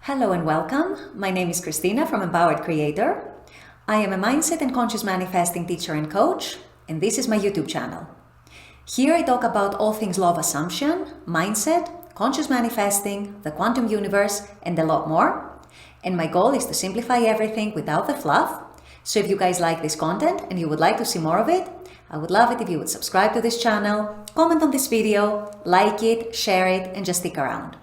Hello and welcome. My name is Christina from Empowered Creator. I am a mindset and conscious manifesting teacher and coach, and this is my YouTube channel. Here I talk about all things law of assumption, mindset, conscious manifesting, the quantum universe, and a lot more. And my goal is to simplify everything without the fluff. So if you guys like this content and you would like to see more of it, I would love it if you would subscribe to this channel, comment on this video, like it, share it, and just stick around.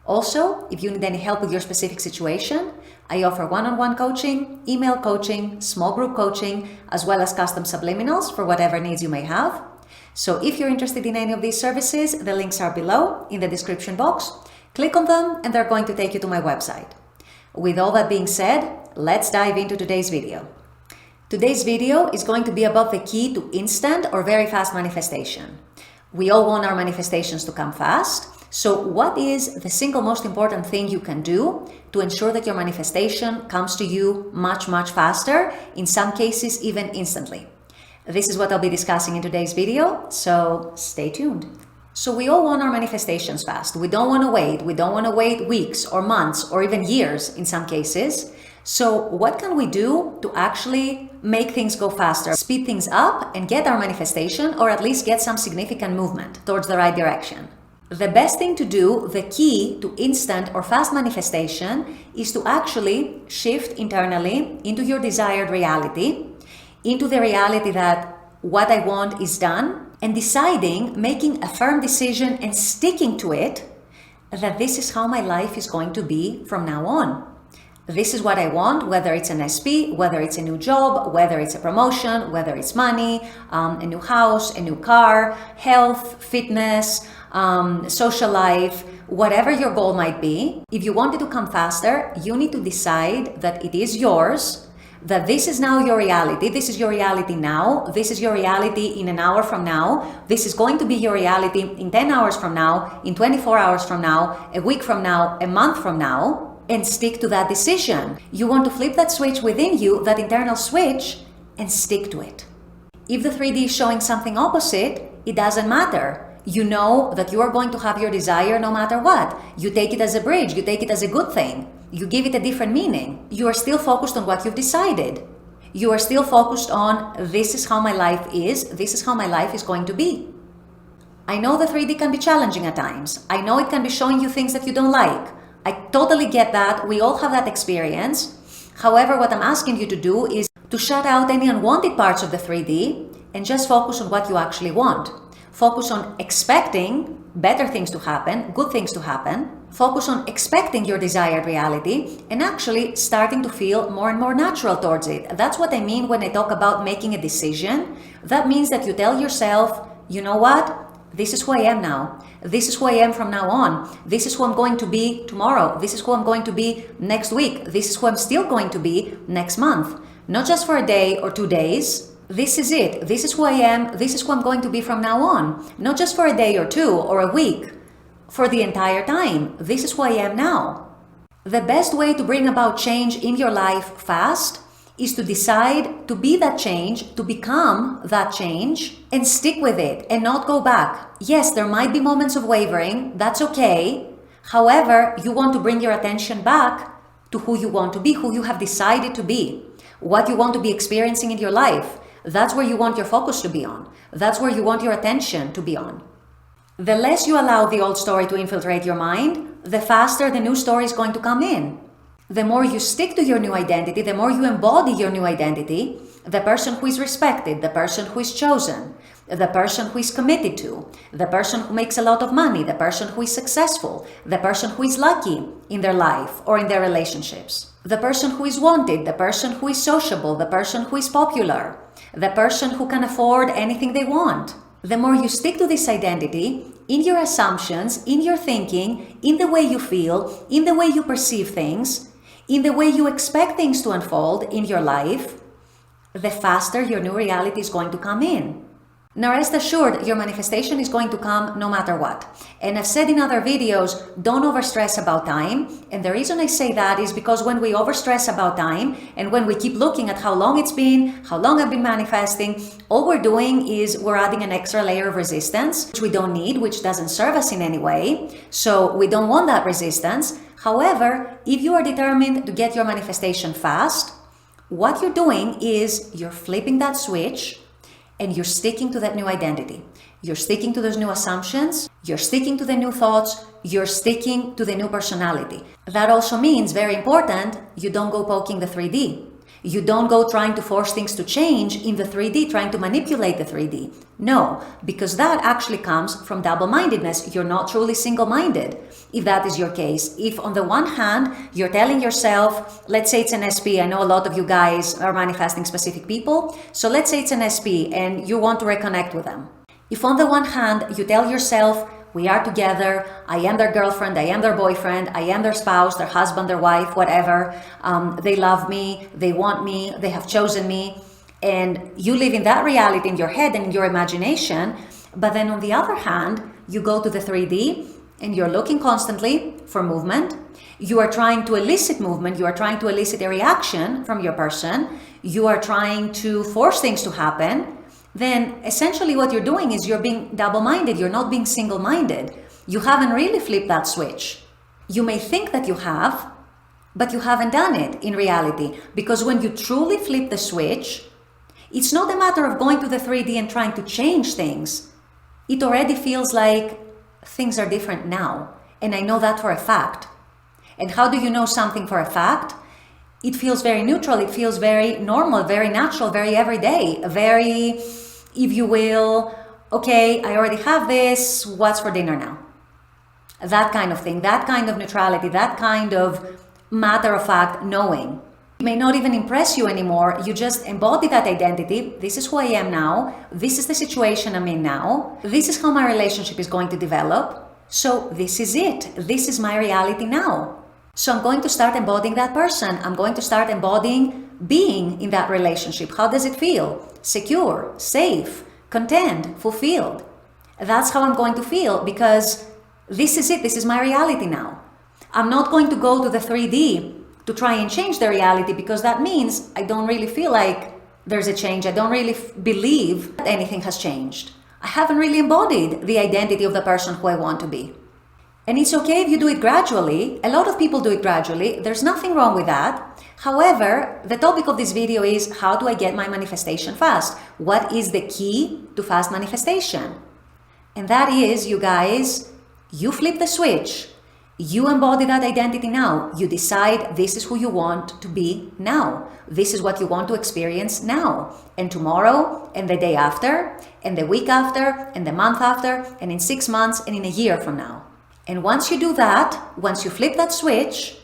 Also, if you need any help with your specific situation, I offer one-on-one coaching, email coaching, small group coaching, as well as custom subliminals for whatever needs you may have. So if you're interested in any of these services, the links are below in the description box. Click on them and they're going to take you to my website. With all that being said, let's dive into today's video. Today's video is going to be about the key to instant or very fast manifestation. We all want our manifestations to come fast. So what is the single most important thing you can do to ensure that your manifestation comes to you much, much faster, in some cases even instantly? This is what I'll be discussing in today's video, so stay tuned. So we all want our manifestations fast. We don't want to wait. We don't want to wait weeks or months or even years in some cases. So what can we do to actually make things go faster, speed things up, and get our manifestation, or at least get some significant movement towards the right direction? The best thing to do, the key to instant or fast manifestation, is to actually shift internally into your desired reality, into the reality that what I want is done, and deciding, making a firm decision and sticking to it, that this is how my life is going to be from now on. This is what I want, whether it's an SP, whether it's a new job, whether it's a promotion, whether it's money, a new house, a new car, health, fitness, social life, whatever your goal might be. If you want it to come faster, you need to decide that it is yours, that this is now your reality. This is your reality now. This is your reality in an hour from now. This is going to be your reality in 10 hours from now, in 24 hours from now, a week from now, a month from now, and stick to that decision. You want to flip that switch within you, that internal switch, and stick to it. If the 3D is showing something opposite, it doesn't matter. You know that you are going to have your desire no matter what. You take it as a bridge. You take it as a good thing. You give it a different meaning. You are still focused on what you've decided. You are still focused on, this is how my life is. This is how my life is going to be. I know the 3D can be challenging at times. I know it can be showing you things that you don't like. I totally get that. We all have that experience. However, what I'm asking you to do is to shut out any unwanted parts of the 3D and just focus on what you actually want. Focus on expecting better things to happen, good things to happen. Focus on expecting your desired reality and actually starting to feel more and more natural towards it. That's what I mean when I talk about making a decision. That means that you tell yourself, you know what? This is who I am now. This is who I am from now on. This is who I'm going to be tomorrow. This is who I'm going to be next week. This is who I'm still going to be next month. Not just for a day or 2 days. This is it. This is who I am. This is who I'm going to be from now on. Not just for a day or 2 or a week. For the entire time. This is who I am now. The best way to bring about change in your life fast is to decide to be that change, to become that change, and stick with it and not go back. Yes, there might be moments of wavering. That's okay. However, you want to bring your attention back to who you want to be, who you have decided to be, what you want to be experiencing in your life. That's where you want your focus to be on. That's where you want your attention to be on. The less you allow the old story to infiltrate your mind, the faster the new story is going to come in. The more you stick to your new identity, the more you embody your new identity, the person who is respected, the person who is chosen, the person who is committed to, the person who makes a lot of money, the person who is successful, the person who is lucky in their life or in their relationships, the person who is wanted, the person who is sociable, the person who is popular, the person who can afford anything they want. The more you stick to this identity, in your assumptions, in your thinking, in the way you feel, in the way you perceive things, in the way you expect things to unfold in your life, the faster your new reality is going to come in. Now rest assured, your manifestation is going to come no matter what. And I've said in other videos, don't overstress about time. And the reason I say that is because when we overstress about time and when we keep looking at how long it's been, how long I've been manifesting, all we're doing is we're adding an extra layer of resistance, which we don't need, which doesn't serve us in any way. So we don't want that resistance. However, if you are determined to get your manifestation fast, what you're doing is you're flipping that switch and you're sticking to that new identity. You're sticking to those new assumptions, you're sticking to the new thoughts, you're sticking to the new personality. That also means, very important, you don't go poking the 3D. You don't go trying to force things to change in the 3D, trying to manipulate the 3D. No, because that actually comes from double-mindedness. You're not truly single-minded, if that is your case. If on the one hand, you're telling yourself, let's say it's an SP, I know a lot of you guys are manifesting specific people, so let's say it's an SP and you want to reconnect with them. If on the one hand, you tell yourself, we are together, I am their girlfriend, I am their boyfriend, I am their spouse, their husband, their wife, whatever. They love me, they want me, they have chosen me. And you live in that reality in your head and in your imagination. But then on the other hand, you go to the 3D and you're looking constantly for movement. You are trying to elicit movement. You are trying to elicit a reaction from your person. You are trying to force things to happen. Then essentially what you're doing is you're being double-minded. You're not being single-minded. You haven't really flipped that switch. You may think that you have, but you haven't done it in reality. Because when you truly flip the switch, it's not a matter of going to the 3D and trying to change things. It already feels like things are different now. And I know that for a fact. And how do you know something for a fact? It feels very neutral. It feels very normal, very natural, very everyday, very, if you will, okay, I already have this, what's for dinner now? That kind of thing, that kind of neutrality, that kind of matter-of-fact knowing. It may not even impress you anymore. You just embody that identity. This is who I am now. This is the situation I'm in now. This is how my relationship is going to develop. So this is it. This is my reality now. So I'm going to start embodying that person. I'm going to start embodying being in that relationship. How does it feel? Secure, safe, content, fulfilled. That's how I'm going to feel because this is it. This is my reality now. I'm not going to go to the 3D to try and change the reality because that means I don't really feel like there's a change. I don't really believe that anything has changed. I haven't really embodied the identity of the person who I want to be. And it's okay if you do it gradually. A lot of people do it gradually. There's nothing wrong with that. However, the topic of this video is how do I get my manifestation fast? What is the key to fast manifestation? And that is, you guys, you flip the switch. You embody that identity now. You decide this is who you want to be now. This is what you want to experience now. And tomorrow, and the day after, and the week after, and the month after, and in 6 months, and in a year from now. And once you do that, once you flip that switch,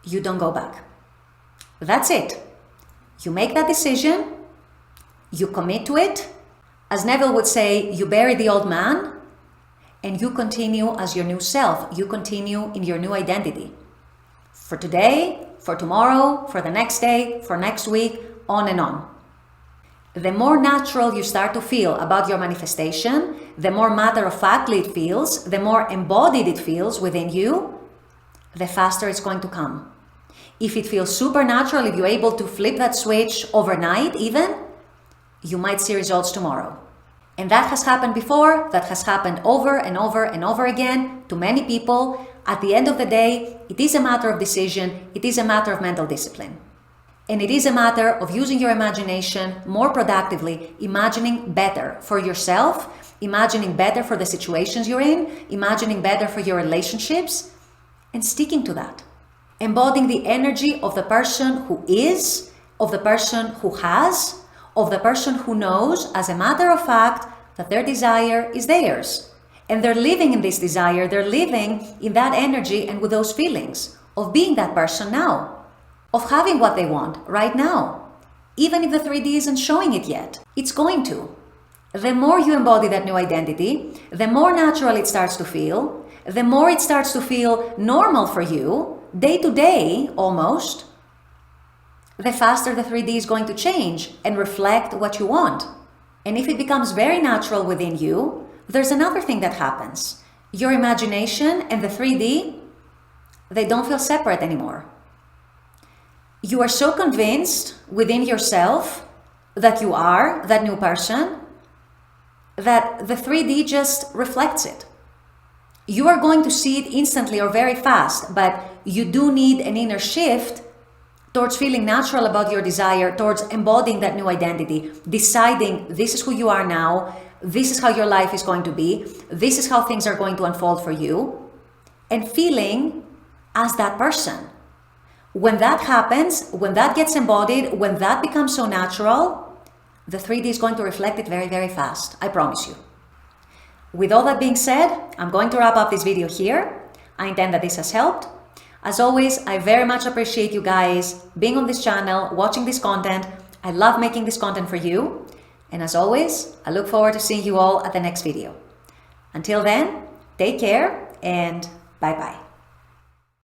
you don't go back. That's it. You make that decision, you commit to it. As Neville would say, you bury the old man, and you continue as your new self. You continue in your new identity. For today, for tomorrow, for the next day, for next week, on and on. The more natural you start to feel about your manifestation, the more matter-of-factly it feels, the more embodied it feels within you, the faster it's going to come. If it feels supernatural, if you're able to flip that switch overnight even, you might see results tomorrow. And that has happened before, that has happened over and over and over again to many people. At the end of the day, it is a matter of decision, it is a matter of mental discipline. And it is a matter of using your imagination more productively, imagining better for yourself, imagining better for the situations you're in, imagining better for your relationships, and sticking to that. Embodying the energy of the person who is, of the person who has, of the person who knows, as a matter of fact, that their desire is theirs. And they're living in this desire, they're living in that energy and with those feelings of being that person now. Of having what they want right now. Even if the 3D isn't showing it yet, it's going to. The more you embody that new identity, the more natural it starts to feel, the more it starts to feel normal for you, day to day almost, the faster the 3D is going to change and reflect what you want. And if it becomes very natural within you, there's another thing that happens. Your imagination and the 3D, they don't feel separate anymore. You are so convinced within yourself that you are that new person that the 3D just reflects it. you are going to see it instantly or very fast, but you do need an inner shift towards feeling natural about your desire, towards embodying that new identity, deciding this is who you are now, this is how your life is going to be, this is how things are going to unfold for you, and feeling as that person. When that happens, when that gets embodied, when that becomes so natural, the 3D is going to reflect it very, very fast. I promise you. With all that being said, I'm going to wrap up this video here. I intend that this has helped. As always, I very much appreciate you guys being on this channel, watching this content. I love making this content for you. And as always, I look forward to seeing you all at the next video. Until then, take care and bye-bye.